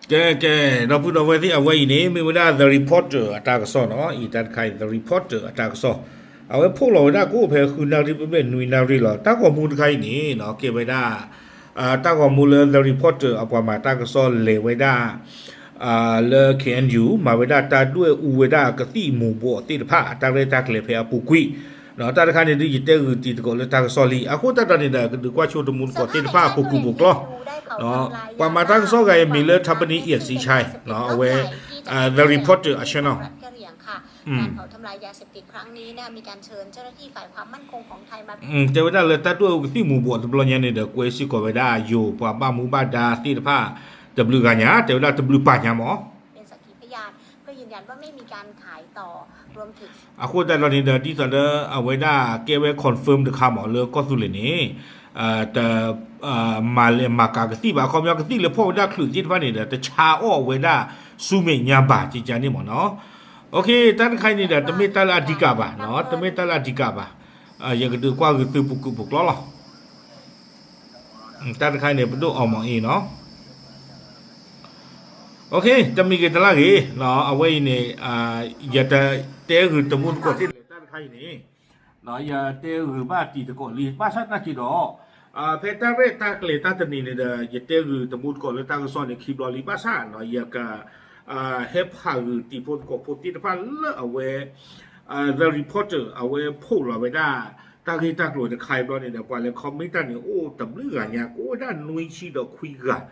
แกเราพูดเอาไว้ที่เอาไว้นี้มีเวลา The Reporter อัตากสอนเนาะอีตันใคร The Reporter อัตากสอนเอาไว้พวกเราได้กูเพลคือนารีเป็นนุยนารีหรอตาก็มูลใครนี่เนาะเก็บไว้ได้ตาก็มูล The Reporter เอาประมาณตากสอนเลไว้ได้เลเขียนอยู่มาไว้ได้ตาด้วยอูไว้ได้กติหมู่บ่ติดผ้าตาเลยตาเลยเพอปุกุยเนาะตาคันนี้ดิจิตอลติดก็เลยตากสอนลีอะกูตาตอนนี้ได้ก็ดูว่าโชว์ตมุนก็ติดผ้าปุกุบุกล้อเนาะประมาณตั้งโซ่ไงมีเลือดทับปนีเอียดสีชัยเนาะเอาไว้The Reporter อ่ะใช่เนาะการเผาทำลายยาเสพติดครั้งนี้เนี่ยมีการเชิญเจ้าหน้าที่ฝ่ายความมั่นคงของไทยมาแต่ว่าเลยตัดด้วยที่หมู่บ้านตำรวจเนี่ยเด็กกูเอซิก็ไปได้อยู่ปะบ้าหมู่บ้านดาที่ผ้าตำรวจกันเนี่ยแต่ว่าตำรวจป่าเนี่ยหมอเป็นสักขีพยานเพื่อยืนยันว่าไม่มีการขายต่อรวมถึงคนแต่ตอนนี้เดี๋ยวที่ตอนนี้เอาไว้ได้เก็บไว้คอนเฟิร์มเด็กข่าวหมอเลยก็สุดเลยนี่แต่มาเลยมากากสิบ่าเขาอยากสิเลยพ่อได้คลื่นจิตว่านี่เดี๋ยวแต่ชาอ้อไว้ได้สู้ไม่ยามบาจิจานี่หมอเนาะโอเคท่านใครนี่เดี๋ยวจะไม่ตลาดดีกับบ่าเนาะจะไม่ตลาดดีกับบ่าอย่างก็ดูกว่าก็ตือปุกล้อหรอท่านใครเนี่ยเป็นตัวออกมาเองเนาะโอเคจะมีกี่ตลาดกี่เนาะเอาไว้เนี่ยอย่าแต่เตะคือตะมุนกดที่ท่านใครนี่เนาะอย่าเตะคือบ้าตีตะกอนลีบ้าชัดนักกี่ดอกเพชรตาเรตากเลตาตนีเนี่ยอย่าเตะคือตะมุนกดเลยตากซ้อนเนี่ยคีบลอลีบ้าชัดเนาะอย่าก็เฮปฮาคือตีพลกดพลตีตะพันเลอะเอาไว้The Reporter เอาไว้พูดเราไว้ได้ตาคือตากลัวจะใครบ้างเนี่ยเดี๋ยวกว่าเลยคอมเมนต์ตั้งเนี่ยโอ้ตำเลือเนี่ยโอ้ด้านนุ้ยชีดอกคุยกัน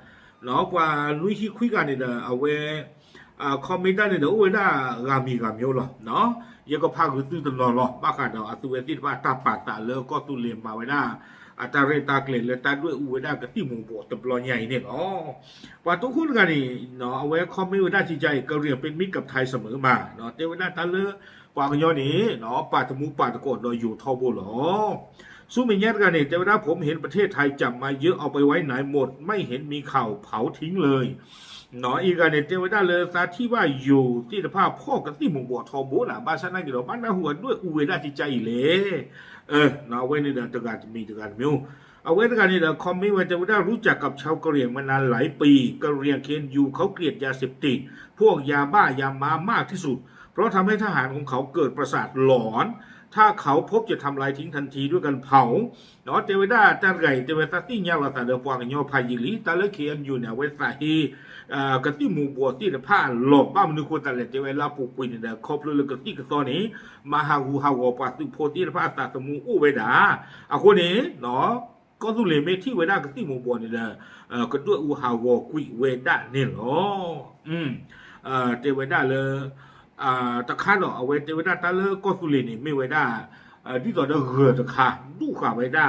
เนาะกว่านุ้ยชีคุยกันเนี่ยเอาไว้คอมเมนต์ตั้งเนี่ยโอ้ด้ารามีหรอเนาะยังก็พาคือตื้อตลอดหรอบ้ากันเนาะตัวที่ว่าตาปาตาเลิกก็ตุเลียมมาไว้ได้ตาเรตาเกล็ดเลยตาด้วยอูไว้ได้กับที่หมู่บ่ตะปลอยใหญ่เนี่ยอ๋อว่าทุกคนกันนี่เนาะเอาไว้คอมเมนต์ไว้ได้จิตใจก็เรียกเป็นมิตรกับไทยเสมอมาเนาะเจ้าไว้ได้ตาเลิกกว่ากันย้อนนี้เนาะป่าตะมูป่าตะโกดเราอยู่ทอบุหรอสู้ไม่แย่กันเนี่ยแต่เวลาผมเห็นประเทศไทยจับมาเยอะเอาไปไว้ไหนหมดไม่เห็นมีข่าวเผาทิ้งเลยเนาะอีกกันเนี่ยเจ้าไว้ได้เลยซาที่ว่าอยู่ที่สภาพพ่อกับที่หมู่บ่ทอบุน่ะบ้านฉันนั่นกี่ดอกบ้านน่าหัวด้วยอูไว้ได้จิตใจเลยเนาะไว้ในเดือนตะการมีตะการมิวเอาไว้ตะการนี่เดี๋ยวคอมเมนต์ว่าจะได้รู้จักกับชาวกะเหรี่ยงมานานหลายปีกะเหรี่ยงเคนยูเขาเกลียดยาเสพติดพวกยาบ้ายามามากที่สุดเพราะทำให้ทหารของเขาเกิดประสาทหลอน ถ้าเขาพบจะทำลายทิ้งทันทีด้วยกันเผาเนาะเทวดาตาไก่เทวดาที่ยาวตาเดือดฟางยอพายิลีตาเลือเขียนอยู่เนี่ยเวสาฮีกติหมู่บัวที่จะผ้าหลบบ้ามนุษย์คนตาเล็ดเทวดาปูกุยเนี่ยครบเลยกติกตอนนี้มาฮาหูฮาวปาตุโพที่จะผ้าตาตมูอุเวดาคนนี้เนาะก็ตุเลเมที่เวดากติหมู่บัวเนี่ยก็ด้วยอูฮาวกุยเวดาเนี่ยหรอเทวดาเลยตะคาดเอาไว้เทวดาตาเลก็สุรินี่ไม่ไว้ได้ที่ต่อเดือตะคาดูขาไว้ได้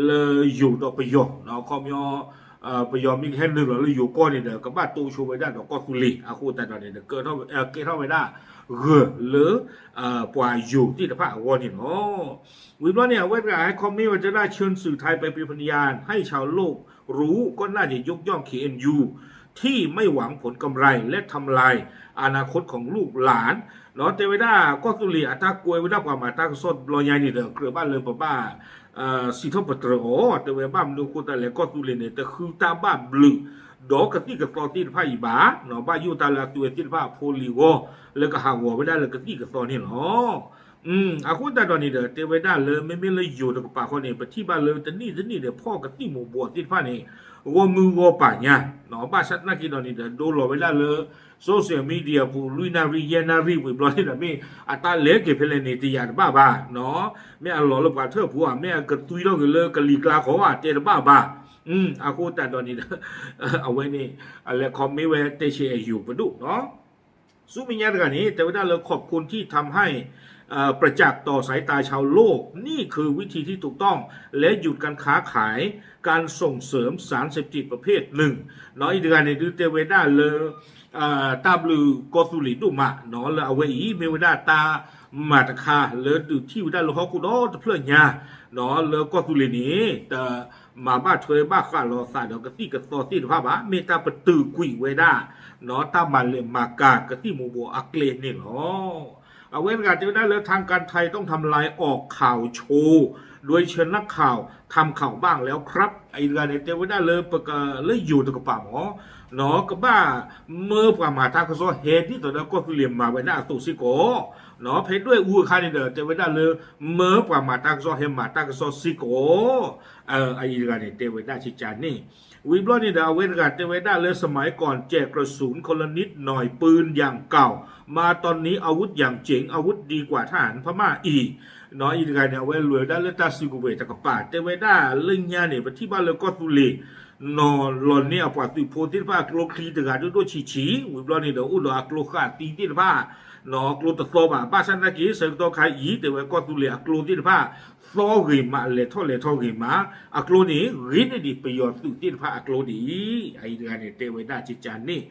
เลยอยู่ต่อประโยชน์เนาะคอมยอประโยชน์มีแค่หนึ่งหรอเลยอยู่ก้อนนี่เด้อกับบ้านตูชูไว้ได้ดอกก็สุริอาคูแต่ตอนนี้เด้อเกิดเท่าไว้ได้หรือปล่อยอยู่ที่ตะพะวอนี่เนาะวิบล้อเนี่ยไว้ให้คอมมิวจะได้เชิญสื่อไทยไปเป็นพยานให้ชาวโลกรู้ก็น่าจะยกย่อง KNU ที่ไม่หวังผลกำไรและทำลายอนาคตของลูกหลานเนาะเทวดาก็ตุลีอัตากวยวิดากว่ามาตากสดลอยใหญ่นี่เด้อเกลือบ้านเลยป้าสิทบปตรโอเทวบ้านดูคนแต่ละก็ตุลีเนี่ยแต่คือตาบ้านบลึดอกกะติกะตอติผ้าอีบาเนาะบ้าอยู่ตาละตัวติผ้าโพลีโอแล้วก็หางหัวไม่ได้เลยกะติกะตอนี่เนาะอาคุณตาตอนนี้เด้อเทวดาเลยไม่เลยอยู่ตะกป่าคนนี้ไปที่บ้านเลยแต่นี่เด้อพ่อกะติหมู่บัวติผ้านี่ว่ามือว่าป่าเนี่ยเนาะบ้าชัดนักกินตอนนี้เด้อโดนหลอกไปได้เลยโซเชียลมีเดียผู้ลุยนารีเยนารีวิบลอยนี่มีอัตราเล็กเก็บเพลนนี่ตียาบ้าเนาะไม่เอาหลอกลบกับเธอผัวไม่เอากระตุยเรากันเลยกะลีกลาเขาว่าเจอบ้าอาคูแต่ตอนนี้เอาไว้นี่อะไรคอมมิเวเตเชอยู่ประดุเนาะสู้มีญาติกันนี้แต่ว่าเราขอบคุณที่ทำให้ประจักษ์ต่อสายตาชาวโลกนี่คือวิธีที่ถูกต้องและหยุดการค้าขายการส่งเสริมสารเสพติดประเภทหนึ่งเนาะอีกการในดูเตเวด้าเลยตาบลูกอสุลิดุมาเนาะเลยเอาไว้อีเมวด้าตามาตะคาเลยดูที่ด้าลูกเขากูโดตะเพลินยาเนาะเลยกอสุลินี้แต่มาบ้าเทยบ้าข้าลอสายเดี๋ยวกติกระต่อที่ภาพเมตาปตือกุยไว้ได้เนาะตามันเลยมากากติโมโบอักเลนี่เนาะเอาไว้การจะได้เลยทางการไทยต้องทำลายออกข่าวโชว์ โดยเชิญนักข่าวทำข่าวบ้างแล้วครับไอ้การเนี่ยเทวดาเลยประกาศเลยอยู่ตัวกับป่าหมอเนาะก็บ้าเมื่อประมาทางกษัตริย์เหตุที่ตัวนั้นก็คือเรียมมาไว้หน้าตุสิโกเนาะเพชรด้วยอูคานี่เด้อเทวดาเลยเมื่อประมาทางกษัตริย์เฮมาทางกษัตริย์สิโกไอ้การเนี่ยเทวดาชิจานี่วิบล้อนี่ดาวเวนกันเทวดาเลยสมัยก่อนแจกกระสุนคนละนิดหน่อยปืนอย่างเก่ามาตอนนี้อาวุธอย่างเจ๋งอาวุธดีกว่าทหารพม่าอีกเนาะอีกการเนี่ยเวลวยได้เลตาซิกูเวตะกปาเทวดาเรื่องญาเนี่ยที่บ้านเลยก็ตุลีนอหลอนเนี่ยปว่าตุโพธิภาคโลคีตะกาด้วยชีวิบล้อนี่เดอุดอักโลขาตีที่ผ้านอกลูตโซบะบ้าสันตะกี้เสกตัวใครอีแต่ว่าก็ตุลีอักโลที่ผ้าโซกิมาเลทอเลทอกิมาอักโลนี้รินดีประโยชน์ตุที่ผ้าอักโลดีไอ้เรื่องเนี่ยเทวดาจิจานี่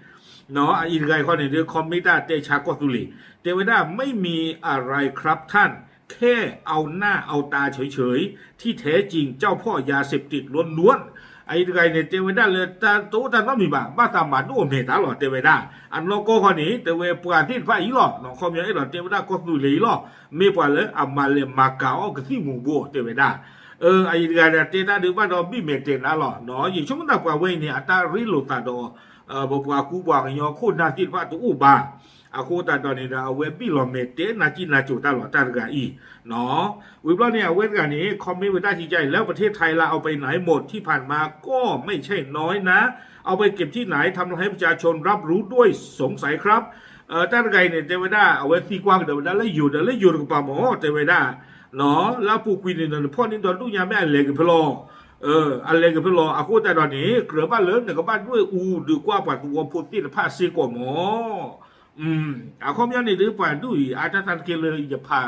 เนาะไอ้เรื่องข้อนี้เรื่องคอมมิต้าเตชาก็ตุลีเทวดาไม่มีอะไรครับท่านแค่เอาหน้าเอาตาเฉยๆที่แท้จริงเจ้าพ่อยาเสพติดล้วนๆไอ้ไงเนี่ยเทวดาเลยตาโตตาน้องมีบ้าตามาดูเมตาหรอเทวดาอันนก็คนนี้เทวปราที่ฟ้าอีหรอน้องคอมยังไอ้หรอเทวดาก็ดูเลยหรอไม่ปว่าเลยอามาเลยมาเก่าก็ที่หมู่บัวเทวดาไอ้ไงเนี่ยเทวดาดูว่าเราไม่เมตนะหรอเนาะอย่างช่วงนั้นกว่าเว้ยเนี่ยอัตราริโลตาดบอกว่ากูบอกอย่างโคตรน่าที่ฟ้าตัวอุบาอาโคตาตอนนี้เราเว็บบิโลเมตรนาจินาจูตาหลอตากาอีเนาะวิบล้อเนี่ยเว็บกันนี้คอมเมนต์ไว้ได้ชี้ใจแล้วประเทศไทยเราเอาไปไหนหมดที่ผ่านมาก็ไม่ใช่น้อยนะเอาไปเก็บที่ไหนทำให้ประชาชนรับรู้ด้วยสงสัยครับตากาเนี่ยเทวดาเอาไว้ที่กว้างเทวดาแล้วอยู่กับป่าหมอเทวดาเนาะแล้วผู้คุยเนี่ยพ่อนี่ตอนลูกยาแม่เล็กเพลออะไรกันเพื่อรออาคูแต่ตอนนี้เกลือบ้านเลิศเนี่ยก็บ้านด้วยดีกว่าปัดตัวพุทธิภาษีกว่าหมออาคอมยันนี่ดื้อป่านด้วยอาจารย์ตันเกลืออย่าพา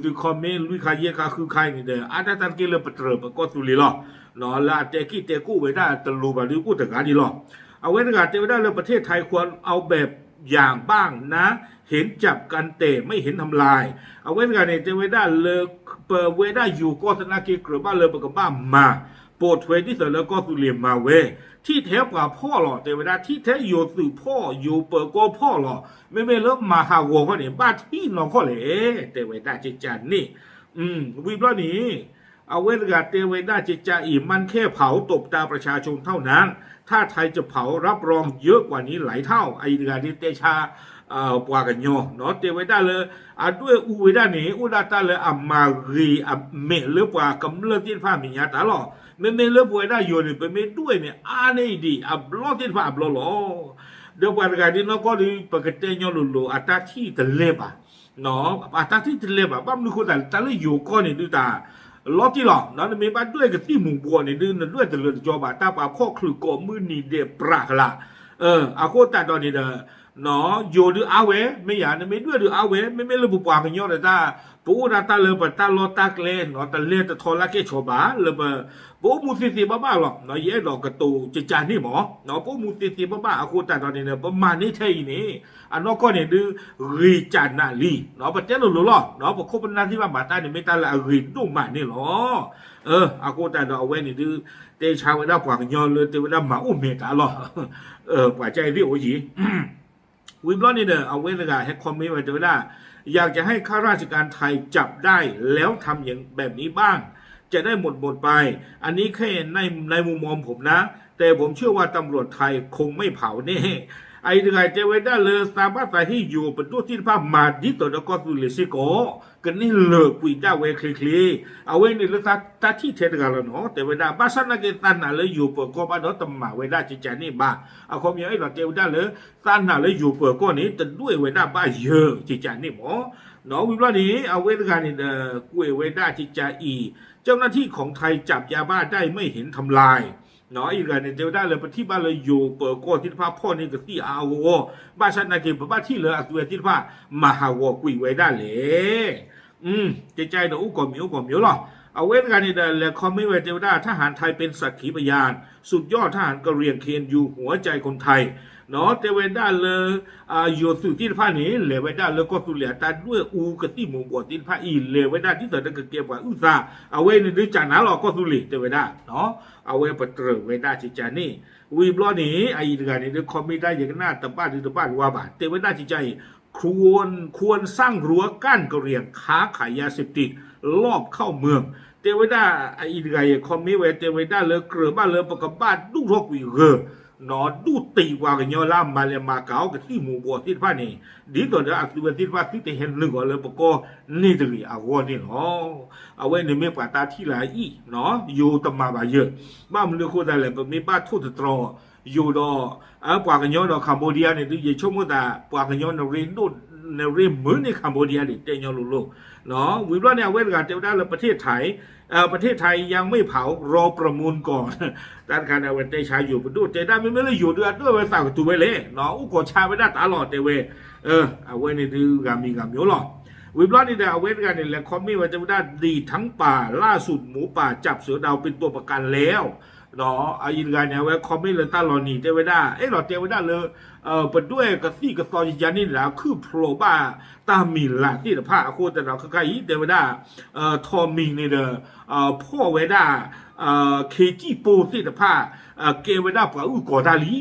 ตัวคอมเมนต์ลุยขายเยกาคือใครนี่เด้ออาจารย์ตันเกลือปตรปก็ตุลีหรอเนาะละแต่กี้แต่กู้ไปได้ตลูบาดื้อกู้แต่การดีหรอเอาไว้ในการเทวดาเลยประเทศไทยควรเอาแบบอย่างบ้างนะเห็นจับกันเตะไม่เห็นทำลายเอาไว้ในการเทวดาเลยเปิดเวด้อยู่ก็ธนาเกลือบ้านเลยปกบ้านมาโปรดเวที่เสร็จแล้วก็ตุลีมาเวที่แท้กว่าพ่อหรอเทวดาที่แท้อยู่สื่อพ่ออยู่เปิดก็พ่อหรอไม่เริ่มมาหาวัวเขาเนี่ยบ้านที่น้องเขาเลยเทวดาจิจันนี่วิบล้อนี้เอาไว้ในการเทวดาจิจาอีมันแค่เผาตบตาประชาชนเท่านั้นถ้าไทยจะเผารับรองเยอะกว่านี้หลายเท่าไอ้การที่เตชาปว่ากันโยเนาะเทวดาเลยด้วยอุวิดานี้อุดาตาเลยมารีเมเลือกว่ากำเลิศที่ผ้ามีญาตาหรอไม่เลือกวยได้โยนี่เป็นไม่ด้วยเนี่ยนี่ดีบล้อที่ผ้าบล้อหรอเดี๋ยววันการที่น้องก็ดีปกติโยลุอัตราที่ทะเลป่ะเนาะอัตราที่ทะเลป่ะบ้านมีคนแต่เลยอยู่ก้อนนี่ดูตาล้อที่หรอนั่นมีบ้านด้วยกับที่หมู่บัวนี่ดูนั่นด้วยแต่เรื่องจอบตาป่าข้อคลือก่อมือนี่เดปรากละอาโคตาตอนนี้เด้อเนาะโยดูอาเวไม่อยากไม่ด้วยดูอาเวไม่เลยบุปผากันโยเลยตาปูนาตาเลยปตาโลตากเลนเนาะตาเลตทอละเกชบาเลยปูมูสิสิบ้าหรอกเนาะเย่ดอกกระตูจิจานี่หมอเนาะปูมูสิสิบ้าอาคูตาตอนนี้เนี่ยประมาณนี้เท่านี้อันนั้นก็เนี่ยดูรีจานาลีเนาะประเทศเราหรอเนาะพอคบนาที่ว่าบาตาเนี่ยไม่ตาละรีดูมานี่หรออาคูตาเอาไว้เนี่ยดูเตชาวดากว่ากันโยเลยเตวดามาอุ้มเมตาหรอกว่าใจพี่โอ้ยวิบล้อนี่เด้อเอาไว้เลยให้คอมเมนต์ไว้เจอได้อยากจะให้ข้าราชการไทยจับได้แล้วทำอย่างแบบนี้บ้างจะได้หมดไปอันนี้แค่ในมุมมองผมนะแต่ผมเชื่อว่าตำรวจไทยคงไม่เผาแน่ไอ้เรื่องเจวิด้าเลยสามารถไปที่อยู่เป็นตัวที่ภาพมาดิตัวแล้วก็ตุลิสิโกกันนี่เลิกคุยได้เวคลีเอาไว้ในเรื่องตาที่เทศกันแล้วเนาะแต่เวลาบ้านสันนักตันน่ะเลยอยู่เปิดก็บ้านเราตำหมาเวลาจิจานี่บ้าเอาความยังไอ้เราเจวิด้าเลยตันน่ะเลยอยู่เปิดก็นี้แต่ด้วยเวลาบ้าเยอะจิจานี่หมอเนาะวิบล้อนี้เอาไว้ในการนี่กุยเวลาจิจาอีเจ้าหน้าที่ของไทยจับยาบ้าได้ไม่เห็นทำลายเนาะอีกอย่างเนี่ยเดียวได้เลยไปที่บ้านเลยอยู่เปิดก้อนที่พ่อพ่อนี่กับที่อาวบ้านฉันนาเก็บบ้านที่เหลือตัวที่พ่อมาหาวกุยไว้ได้เลยใจเดี๋ยวอุกอมิวหรอเอาเว้นกันนี่เดี๋ยวคอมเมนต์ไว้เดียวได้ทหารไทยเป็นสักขีพยานสุดยอดทหารกระเรียงเคนอยู่หัวใจคนไทยเนาะเทวดาเลยอยู่สุดที่ผ้านี้เลวได้เลยก็สุเหลียตาด้วยกับที่หมู่บัวที่ผ้าอีเลวได้ที่เสด็จเก็บไว้อุตส่าห์เอาไว้ในดื้อจานหาหรอกก็สุเหลียเทวดาเนาะเอาไว้ปัตเตอร์เวด้าจิจานี่วีบล้อนี้ไอ้เรื่องนี้คอมไม่ได้อย่างน่าตะบ้านว่าบาทเทวดาจิใจควรสร้างรั้วกั้นกระเรียงค้าขายยาเสพติดลอบเข้าเมือง เทวดาไอ้ไงคอมมิเวเทวดาเลยเกลือบ้านเลยประกบ้านดูรกวิเกนอดูตีว่ากันยอล่ามาเลยมาเก่ากับที่หมู่บัวที่ผ้านี่ดีตัวเดียวอักตัวที่ผ้าที่เห็นลึกกว่าเลยประกนี่ตรีเอาวันนี่เนาะเอาไว้ในเมื่อปาตาที่หลายอีเนาะอยู่ตมาบาเยอะบ้านมันเลือกคนใดเลยแบบมีบ้านทุ่ตรออยู่ดอปากกันยอดอคัมโบเดียเนี่ยดูยิ่งชมว่าปากกันยอดในเรนดูในเรื่องเหมือนในคัมโบเดียนี่เตยยอลุกเนาะวิบล้อเนี่ยเวลาเจ้าได้เลยประเทศไทยยังไม่เผารอประมูลก่อนด้านการเอาไว้ได้ใช้อยู่ประดูเจได้ไม่ได้อยู่ด้วยไว้ฝากตัวไว้เลยเนาะอุกชาไม่ได้ตลอดเตเวเอาไว้ในดื้อกามีกามโยหรอวิบล้อนี่เอาไว้กันนี่แหละคอมมี่ว่าจะได้ดีทั้งป่าล่าสุดหมูป่าจับเสือดาวเป็นตัวประกันแล้วเนาะอายินกันเนี่ยไว้คอมมี่เลยตลอดนี่เตเวได้หรอเตเวได้เลยไปด้วยกระซี่กระซอยยันนี่แหละคือโผล่บ้าตามีละที่แต่ผ้าโคตรแต่เราใครเตเวได้ทอมิงนี่เด้อพ่อเวด้าเคจิโปที่แต่ผ้าเกเวด้าปะอุกอดาลี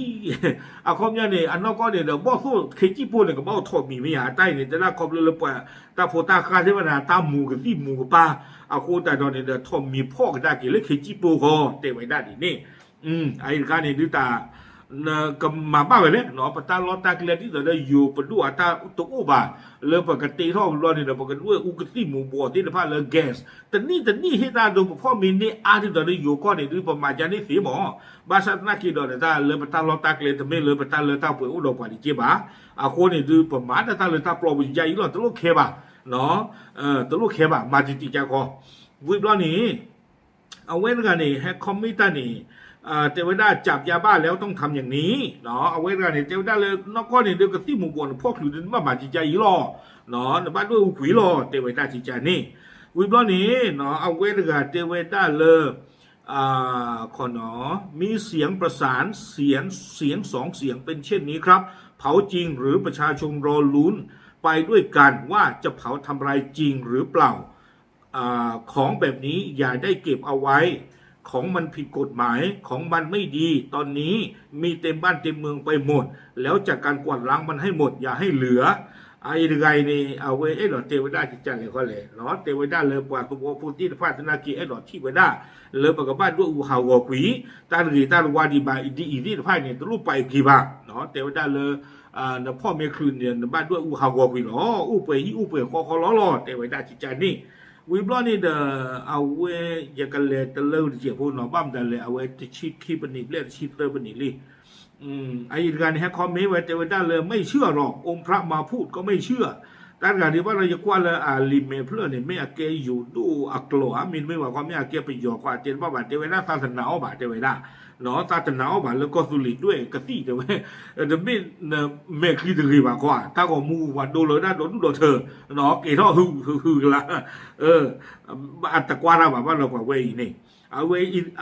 คอมเนี่ยเนี่ยอันนั้นก็เนี่ยบ่สู้เคจิโปเนี่ยก็บ่ทอมีไม่หาใต้เนี่ยแต่ละคอมเลยปะตาโพตาคาเทวดาตาหมูกับที่หมูกับป้าโคตรแต่ตอนเนี่ยทอมีพ่อก็ได้กี่เลยเคจิโปก็เตเวด้าดีนี่ไอ้การเนี่ยดูตาก็มาบ้าไปเลยเนาะปตาลอตาเกลียที่เราได้อยู่ปดูอัตาตุอุบาเลยปกติท่อรอนี่เราปกติว่าอุกติหมู่บัวที่เราพาเลยแก๊สแต่นี่ให้ตาดูพ่อมีนี่อาที่เราได้อยู่ก็เนี่ยดูประมาณจะนี่สีหมอบาสัตนักกีฬาเนี่ยตาเลยปตาลอตาเกลียแต่ไม่เลยปตาเลยตาป่วยอุดมกว่าดีเจ็บอ่ะคนเนี่ยดูประมาณตาเลยตาปลอบใจอีหล่อตลุกเคบะเนาะตลุกเคบะมาจิตใจก็วิบล้อนี่เอาไว้กันนี่ให้คอมมิตานี่เทวดาจับยาบ้าแล้วต้องทำอย่างนี้เนาะเอาไว้กันเนี่ยเทวดาเลยนอกก็เนี่ยเดียวกับที่หมู่บ้านพวกหลุดมาบาดจิตใจอีหล่อเนาะในบ้านด้วยอุขุยหล่อเทวดาจิตใจนี่วิบล้อนี้เนาะเอาไว้กันเทวดาเลยขอเนาะมีเสียงประสานเสียงสองเสียงเป็นเช่นนี้ครับเผาจริงหรือประชาชนรอลุ้นไปด้วยกันว่าจะเผาทำลายจริงหรือเปล่าของแบบนี้อย่าได้เก็บเอาไว้ของมันผิดกฎหมายของมันไม่ดีตอนนี้มีเต็มบ้านเต็มเมืองไปหมดแล้วจากการกวาดล้างมันให้หมดอย่าให้เหลือไอ้ไงนี่เอาไว้หลอดเทวดาจิตใจเลยเขาเลยเนาะเทวดาเลยปว่าตัวพูดที่พาธนากีหลอดที่เวดาเลยประกอบบ้านด้วยอุหาวกวีตาหรือตาวาดีบาอีดีพายเนี่ยตัวรูปไปกี่บาเนาะเทวดาเลยพ่อเมียคืนเนี่ยบ้านด้วยอุหาวกวีเนาะอุเปย์คอล้อเทวดาจิตใจนี่วิบล้อนี่เดอเอาไว้ยากันเลยตะเลิศเจียพูนหนอบ้ามแต่เลยเอาไว้ที่ชีพคีบันิเล่ชีพเตอร์บันิลีไอ้การแฮกคอมเมนต์ไว้เทวดาเลยไม่เชื่อหรอกองค์พระมาพูดก็ไม่เชื่อแต่การที่ว่าเราจะกว่าเลยลิเมเพลเนี่ยไม่อาเกยอยู่ดูอักโลอามินไม่ว่าความไม่อาเกยไปหยอกว่าเจนว่าบาเทวดาศาสนาบาเทวดาเนาะศาสนาบาแล้วก็สุริด้วยกติเดี๋ยวเดี๋ยวไม่คิดถึงรีบากว่าถ้าก็มูว่าโดนเลยนะโดนเธอเนาะเกท่อฮือละอัตตะกวาเราแบบว่าเราแบบเว้ยนี่เอ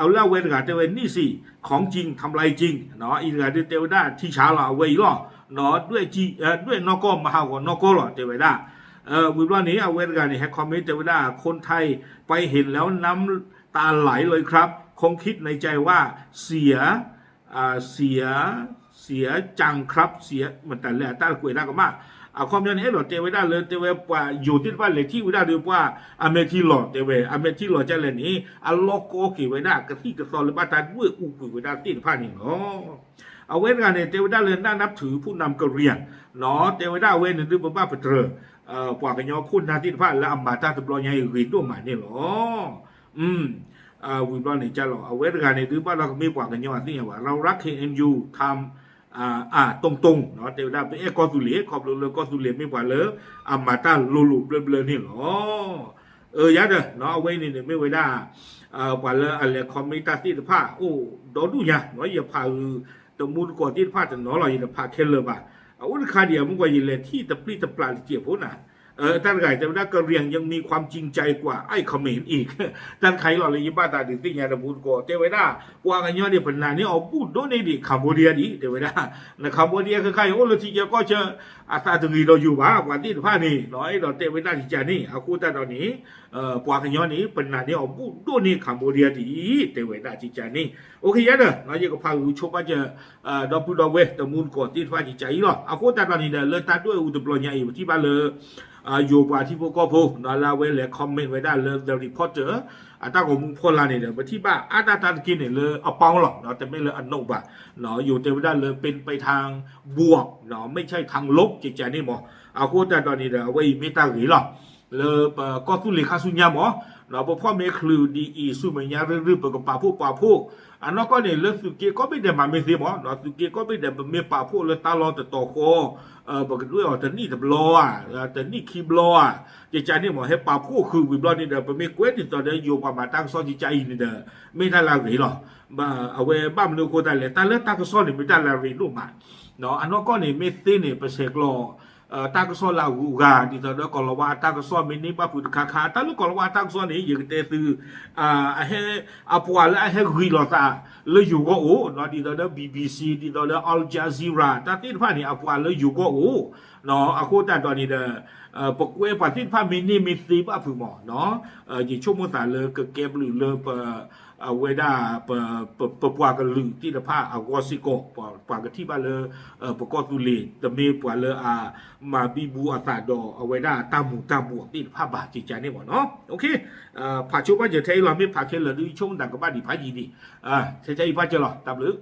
าเล่าเวรกับเทวนี่สิของจริงทำไรจริงเนาะอีกอย่างเทวดาที่ช้าเราเอาไว้หรอเนาะด้วยนกมาหากว่านกหรอเทวดาวิบล้อนี้เอาเวรกันนี่แฮกคอมเมนต์เทวดาคนไทยไปเห็นแล้วน้ำตาไหลเลยครับคงคิดในใจว่าเสียจังครับเสียมันแต่แหละตาคุยได้ก็มากความยันหลอดเทวดาเลยเทวดาอยู่ที่บ้านเลยที่วิดาเรียกว่าอเมทิหลอดเทวอเมทิหลอดจะเลยนี้อัลลอฮ์โกกิวิดากระที่กระซอลเลยบ้านตาด้วยอุกุวิดาตีนผ้านี่เนาะเอาเว้นกันเนี่ยเทวดาเลยน่านับถือผู้นำกะเหรี่ยงเนาะเทวดาเว้นหรือบ้าเปเตอร์กว่ากันยอคุณนาที่ผ้าและอัมมาตาตบลอยใหญ่รีตัวใหม่นี่หรอวิบล้อนี่จะหรอเอาเว้นกันเนี่ยหรือบ้านเราก็มีกว่ากันยอที่ว่าเรารัก KNU ทำตรงเนาะเทวดาเป็นกอสุเลียขอบเลยกอสุเลียไม่กว่าเลยอัมมาตาลูเบลนี่หรอยัดเนาะเอาไว้นี่ไม่ไว้ได้กว่าเลยอะไรคอมมิตาที่ผ้าโอ้ดอดูเนี่ยเนาะอย่าพาตมูลก่อนที่ผ้าจะเนาะเราอย่าพาเคลเลยป่ะเอาวันคาเดียมันกว่ายินเลยที่ตะปรีตะปลาเจียบพูดนะท่านไก่แต่ว่าก็เรียงยังมีความจริงใจกว่าไอ้เขมรอีกท่านใครหล่อเลยยิ่งบ้าตาดิที่ยาดมูลก่อเทวดากว่ากันย้อนเดียเป็นนานนี่เอาพูดโดนในดิคัมโบเดียดิเทวดาในคัมโบเดียคือใครโอ้เราที่จะก็เจออาตาถึงเราอยู่บ้ากว่าที่ผ้านี่น้อยเราเทวดาที่จะนี่เอาคู่ตาตอนนี้กว่ากันย้อนนี้เป็นนานนี่เอาพูดโดนในคัมโบเดียดิเทวดาที่จะนี่โอเคยัดเราจะก็พาอุชมาจะดอปูดอเวตมูลก่อที่ผ้าที่จะอีหรอเอาคู่ตาตอนนี้เลยตาด้วยอุตบลอยใหญ่ที่บ้านเลย อยู่ว่าที่พวกก็พูดนะแล้วเวลาคอมเมนต์ไว้ได้เลย The Reporter ตาของมึงพลาเนี่ยไปที่บ้านตากินเนี่ยเลยเอาเปาหรอกเนาะแต่ไม่เลยอันโนบะเนาะอยู่เต็มได้เลยเป็นไปทางบวกเนาะไม่ใช่ทางลบจิตใจนี่หมอเอาโคตรตอนนี้เดี๋ยวไว้ไม่ตาหรือหรอกเลยก็สุริคาสุญญาหมอเนาะพ่อเมคลือดีอีสุเมียเรื่อยๆเปิดกับป่าผู้อันนั้นก็เนี่ยเรื่องสุกี้ก็ไม่ได้มาไม่เสียหมอเนาะสุกี้ก็ไม่ได้มาเมียป่าผู้เลยตาลอแต่ต่อโคบอกด้วยว่าแต่นี่แต่รอแต่นี่คีบรอจิตใจนี่หมอให้ป่าผู้คือวิบลอนี่เด้อเป็นเมฆเวทที่ตอนนี้อยู่ประมาณตั้งซ้อนจิตใจนี่เด้อไม่ได้ละหรือหรอบ้าเอาไว้บ้านมันโคตรเลยแต่เรื่องตั้งซ้อนนี่ไม่ได้ละหรือรู้มาเนาะอันนั้นก็เนี่ยไม่เสียเนี่ยเป็นเสกรอตากซ้อนลาหูกาที่ตอนนี้ก็เราว่าตากซ้อนมินิป้าพูดคาตาลูกก็เราว่าตากซ้อนนี่ยังเตะตือให้อาปัวและให้รีลอตาเลยอยู่ก็โอ้เนาะที่ตอนนี้ BBC ที่ตอนนี้ Al Jazeera ตาที่ผ่านนี่อาปัวเลยอยู่ก็โอ้เนาะอาคูตาตอนนี้เด้อปกเวปที่ผ่านมินิมิซีป้าพูดหมอเนาะยิ่งชั่วโมงตาเลยก็เก็บหรือเลยเวด้าปะกันลือที่ละผ้าอาวอสิโกปะกันที่บ้านเลยปะกอตุลีแต่มีปะเลยมาบีบูอาตาดอเวด้าตามูที่ละผ้าบาจิตใจนี่หมดเนาะโอเคผ่าชุบว่าจะใช้เราไม่ผ่าแค่เลยช่วงดังกับบ้านดีผ่ายีดีใช้อีบ้านจะหรอตามหรือ